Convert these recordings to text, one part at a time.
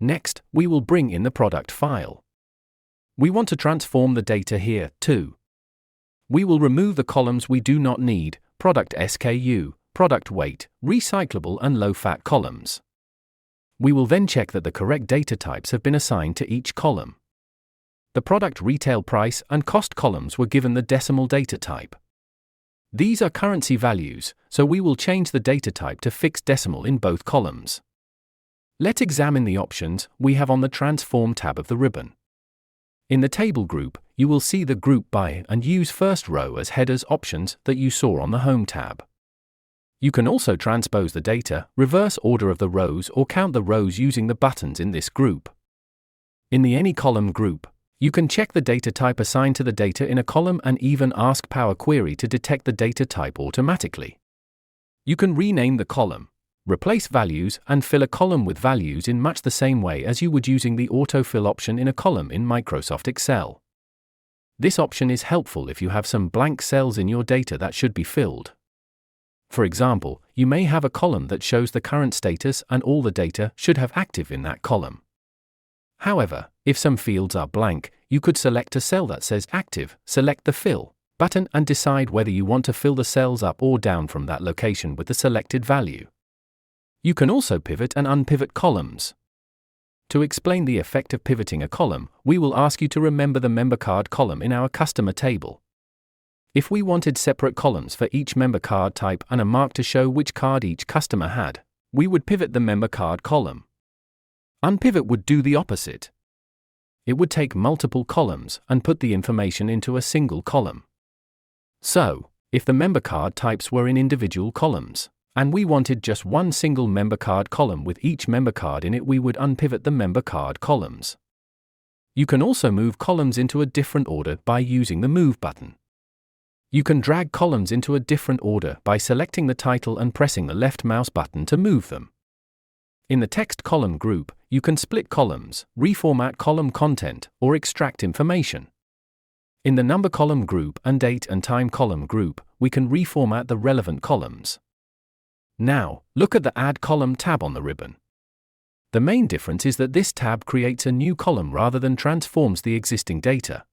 Next, we will bring in the product file. We want to transform the data here, too. We will remove the columns we do not need: product SKU, product weight, recyclable and low-fat columns. We will then check that the correct data types have been assigned to each column. The product retail price and cost columns were given the decimal data type. These are currency values, so we will change the data type to fixed decimal in both columns. Let's examine the options we have on the Transform tab of the ribbon. In the table group, you will see the Group By and Use First Row as headers options that you saw on the Home tab. You can also transpose the data, reverse order of the rows, or count the rows using the buttons in this group. In the Any Column group, you can check the data type assigned to the data in a column and even ask Power Query to detect the data type automatically. You can rename the column, replace values, and fill a column with values in much the same way as you would using the autofill option in a column in Microsoft Excel. This option is helpful if you have some blank cells in your data that should be filled. For example, you may have a column that shows the current status and all the data should have active in that column. However, if some fields are blank, you could select a cell that says Active, select the Fill button and decide whether you want to fill the cells up or down from that location with the selected value. You can also pivot and unpivot columns. To explain the effect of pivoting a column, we will ask you to remember the member card column in our customer table. If we wanted separate columns for each member card type and a mark to show which card each customer had, we would pivot the member card column. Unpivot would do the opposite. It would take multiple columns and put the information into a single column. So, if the member card types were in individual columns, and we wanted just one single member card column with each member card in it, we would unpivot the member card columns. You can also move columns into a different order by using the Move button. You can drag columns into a different order by selecting the title and pressing the left mouse button to move them. In the Text column group, you can split columns, reformat column content, or extract information. In the Number column group and Date and Time column group, we can reformat the relevant columns. Now, look at the Add Column tab on the ribbon. The main difference is that this tab creates a new column rather than transforms the existing data.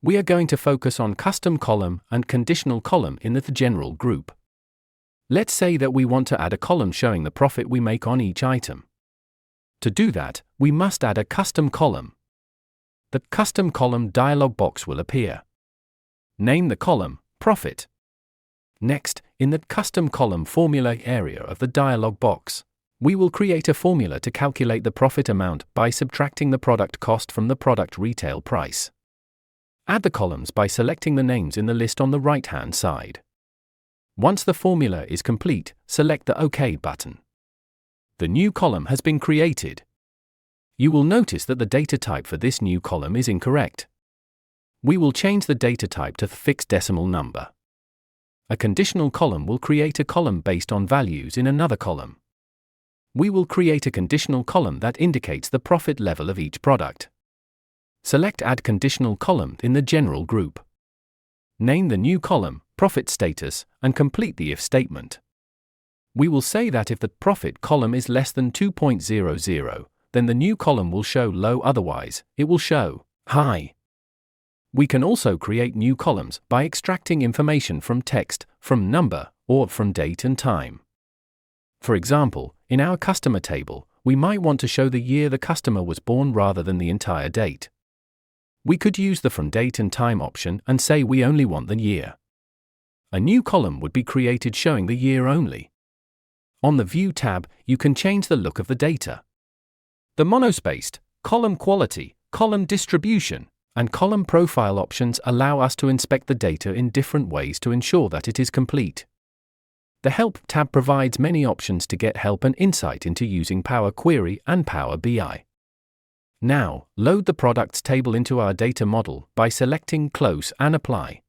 We are going to focus on Custom column and Conditional column in the General group. Let's say that we want to add a column showing the profit we make on each item. To do that, we must add a custom column. The Custom column dialog box will appear. Name the column Profit. Next, in the Custom column formula area of the dialog box, we will create a formula to calculate the profit amount by subtracting the product cost from the product retail price. Add the columns by selecting the names in the list on the right-hand side. Once the formula is complete, select the OK button. The new column has been created. You will notice that the data type for this new column is incorrect. We will change the data type to fixed decimal number. A conditional column will create a column based on values in another column. We will create a conditional column that indicates the profit level of each product. Select Add Conditional column in the General group. Name the new column Profit Status and complete the if statement. We will say that if the profit column is less than 2.00, then the new column will show low, otherwise, it will show high. We can also create new columns by extracting information from text, from number, or from date and time. For example, in our customer table, we might want to show the year the customer was born rather than the entire date. We could use the From Date and Time option and say we only want the year. A new column would be created showing the year only. On the View tab, you can change the look of the data. The monospaced, column quality, column distribution, and column profile options allow us to inspect the data in different ways to ensure that it is complete. The Help tab provides many options to get help and insight into using Power Query and Power BI. Now, load the products table into our data model by selecting Close and Apply.